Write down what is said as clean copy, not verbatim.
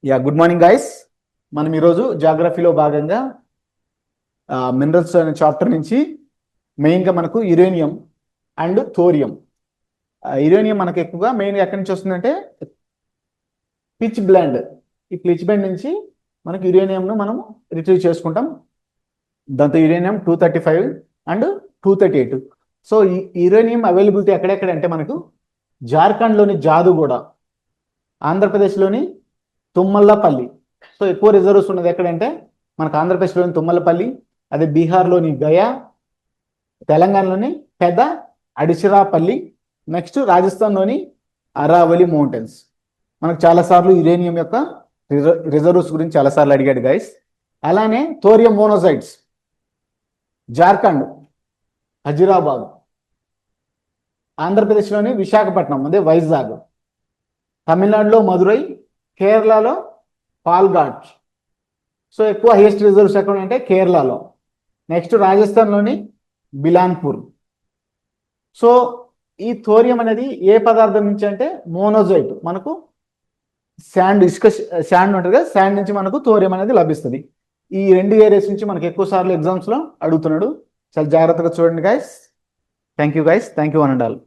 Good morning guys. మనం ఈరోజు జాగ్రఫీలో భాగంగా మినరల్స్ అనే చాప్టర్ నుంచి మెయిన్గా మనకు యురేనియం అండ్ థోరియం. యురేనియం మనకు ఎక్కువగా మెయిన్ ఎక్కడి నుంచి వస్తుందంటే పిచ్ బ్లెండ్. ఈ పిచ్ బ్లెండ్ నుంచి మనకు యురేనియంను మనం రిట్రీవ్ చేసుకుంటాం. దాంతో యురేనియం 235 అండ్ 238. సో ఈ యురేనియం అవైలబిలిటీ ఎక్కడెక్కడ అంటే మనకు జార్ఖండ్లోని జాదుగూడ, ఆంధ్రప్రదేశ్లోని తుమ్మల్లపల్లి. సో ఎక్కువ రిజర్వ్స్ ఉన్నది ఎక్కడంటే మనకు ఆంధ్రప్రదేశ్లోని తుమ్మల్లపల్లి, అదే బీహార్లోని గయా, తెలంగాణలోని పెద్ద అడిసిరాపల్లి, నెక్స్ట్ రాజస్థాన్లోని అరావలి మౌంటైన్స్. మనకు చాలాసార్లు యురేనియం యొక్క రిజర్వ్స్ గురించి చాలాసార్లు అడిగాడు గైస్. అలానే థోరియం మోనోసైట్స్ జార్ఖండ్ హజీరాబాద్, ఆంధ్రప్రదేశ్లోని విశాఖపట్నం అదే వైజాగ్, తమిళనాడులో మదురై, కేరళలో పాల్ఘాట్. సో ఎక్కువ హైయెస్ట్ రిజర్వ్స్ ఎక్కడ అంటే కేరళలో. నెక్స్ట్ రాజస్థాన్లోని బిలాన్పూర్. సో ఈ థోరియం అనేది ఏ పదార్థం నుంచి అంటే మోనోజైట్, మనకు శాండ్, ఇసుక శాండ్ ఉంటుంది కదా, శాండ్ నుంచి మనకు థోరియం అనేది లభిస్తుంది. ఈ రెండు ఏరియాస్ నుంచి మనకు ఎక్కువ సార్లు ఎగ్జామ్స్లో అడుగుతున్నాడు. చాలా జాగ్రత్తగా చూడండి guys. Thank you guys, thank you one and all.